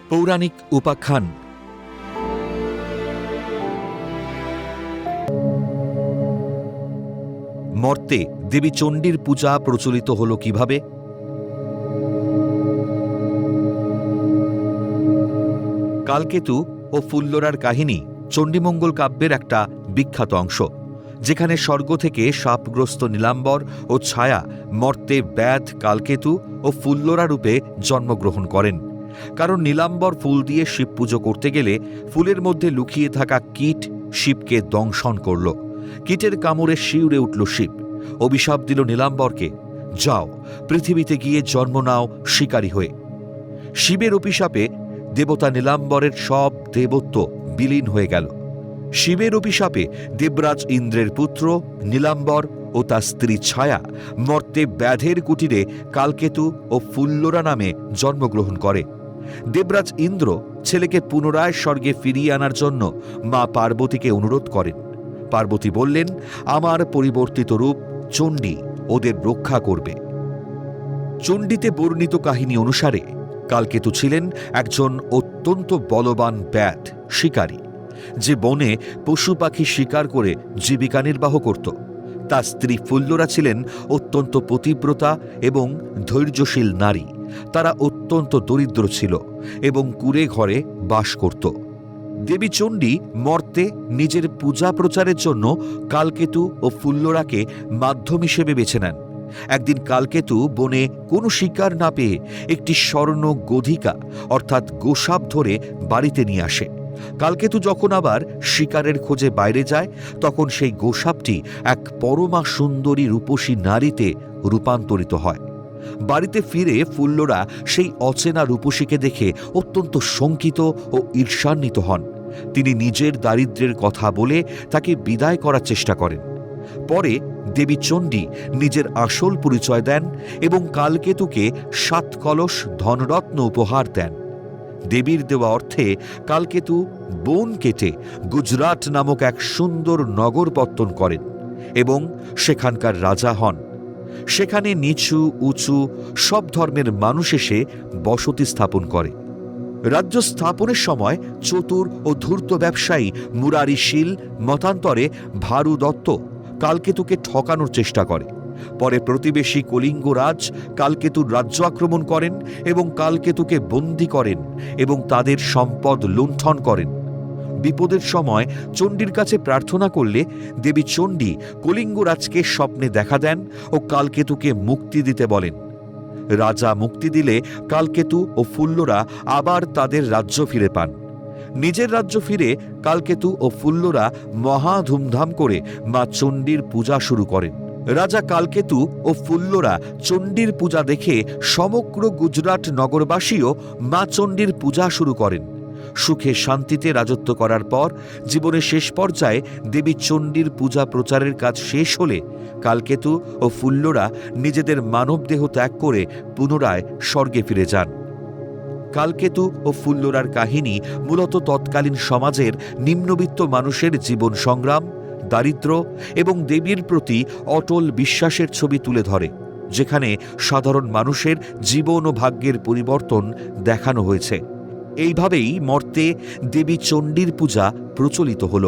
পৌরাণিক উপাখ্যান। মর্তে দেবী চণ্ডীর পূজা প্রচলিত হল কিভাবে? কালকেতু ও ফুল্লরার কাহিনী চণ্ডীমঙ্গল কাব্যের একটা বিখ্যাত অংশ, যেখানে স্বর্গ থেকে শাপগ্রস্ত নীলাম্বর ও ছায়া মর্তে ব্যাধ কালকেতু ও ফুল্লরা রূপে জন্মগ্রহণ করেন। কারণ নীলাম্বর ফুল দিয়ে শিব পুজো করতে গেলে ফুলের মধ্যে লুকিয়ে থাকা কীট শিবকে দংশন করল। কীটের কামড়ে শিউরে উঠল শিব। অভিশাপ দিল নীলাম্বরকে, যাও পৃথিবীতে গিয়ে জন্ম নাও শিকারী হয়ে। শিবের অভিশাপে দেবতা নীলাম্বরের সব দেবত্ব বিলীন হয়ে গেল। শিবের অভিশাপে দেবরাজ ইন্দ্রের পুত্র নীলাম্বর ও তার স্ত্রী ছায়া মর্তে ব্যাধের কুটিরে কালকেতু ও ফুল্লরা নামে জন্মগ্রহণ করে। দেবরাজ ইন্দ্র ছেলেকে পুনরায় স্বর্গে ফিরিয়ে আনার জন্য মা পার্বতীকে অনুরোধ করেন। পার্বতী বললেন, আমার পরিবর্তিত রূপ চণ্ডী ওদের রক্ষা করবে। চণ্ডীতে বর্ণিত কাহিনী অনুসারে কালকেতু ছিলেন একজন অত্যন্ত বলবান ব্যাধ শিকারী, যে বনে পশু পাখি শিকার করে জীবিকা নির্বাহ করত। তার স্ত্রী ফুল্লরা ছিলেন অত্যন্ত পতিব্রতা এবং ধৈর্যশীল নারী। তারা অত্যন্ত দরিদ্র ছিল এবং কুঁড়ে ঘরে বাস করত। দেবী চণ্ডী মর্তে নিজের পূজা প্রচারের জন্য কালকেতু ও ফুল্লরাকে মাধ্যম হিসেবে বেছে নেন। একদিন কালকেতু বনে কোনো শিকার না পেয়ে একটি স্বর্ণ গোধিকা অর্থাৎ গোসাপ ধরে বাড়িতে নিয়ে আসে। কালকেতু যখন আবার শিকারের খোঁজে বাইরে যায়, তখন সেই গোসাপটি এক পরমা সুন্দরী রূপসী নারীতে রূপান্তরিত হয়। বাড়িতে ফিরে ফুল্লরা সেই অচেনা রূপসীকে দেখে অত্যন্ত শঙ্কিত ও ঈর্ষান্বিত হন। তিনি নিজের দারিদ্র্যের কথা বলে তাকে বিদায় করার চেষ্টা করেন। পরে দেবী চণ্ডী নিজের আসল পরিচয় দেন এবং কালকেতুকে 7 কলস ধনরত্ন উপহার দেন। দেবীর দেওয়া অর্থে কালকেতু বন কেটে গুজরাট নামক এক সুন্দর নগর পত্তন করেন এবং সেখানকার রাজা হন। সেখানে নিচু উঁচু সব ধর্মের মানুষ এসে বসতি স্থাপন করে। রাজ্য স্থাপনের সময় চতুর ও ধূর্ত ব্যবসায়ী মুরারি শীল মতান্তরে ভারু দত্ত কালকেতুকে ঠকানোর চেষ্টা করে। পরে প্রতিবেশী কলিঙ্গরাজ কালকেতুর রাজ্য আক্রমণ করেন এবং কালকেতুকে বন্দী করেন এবং তাদের সম্পদ লুণ্ঠন করেন। বিপদের সময় চণ্ডীর কাছে প্রার্থনা করলে দেবী চণ্ডী কলিঙ্গরাজকে স্বপ্নে দেখা দেন ও কালকেতুকে মুক্তি দিতে বলেন। রাজা মুক্তি দিলে কালকেতু ও ফুল্লরা আবার তাদের রাজ্য ফিরে পান। নিজের রাজ্য ফিরে কালকেতু ও ফুল্লরা মহা ধুমধাম করে মা চণ্ডীর পূজা শুরু করেন। রাজা কালকেতু ও ফুল্লরা চণ্ডীর পূজা দেখে সমগ্র গুজরাট নগরবাসীও মা চণ্ডীর পূজা শুরু করেন। সুখে শান্তিতে রাজত্ব করার পর জীবনের শেষ পর্যায়ে দেবী চণ্ডীর পূজা প্রচারের কাজ শেষ হলে কালকেতু ও ফুল্লরা নিজেদের মানবদেহ ত্যাগ করে পুনরায় স্বর্গে ফিরে যান। কালকেতু ও ফুল্লরার কাহিনী মূলত তৎকালীন সমাজের নিম্নবিত্ত মানুষের জীবন সংগ্রাম, দারিদ্র্য এবং দেবীর প্রতি অটল বিশ্বাসের ছবি তুলে ধরে, যেখানে সাধারণ মানুষের জীবন ও ভাগ্যের পরিবর্তন দেখানো হয়েছে। এইভাবেই মর্তে দেবী চণ্ডীর পূজা প্রচলিত হল।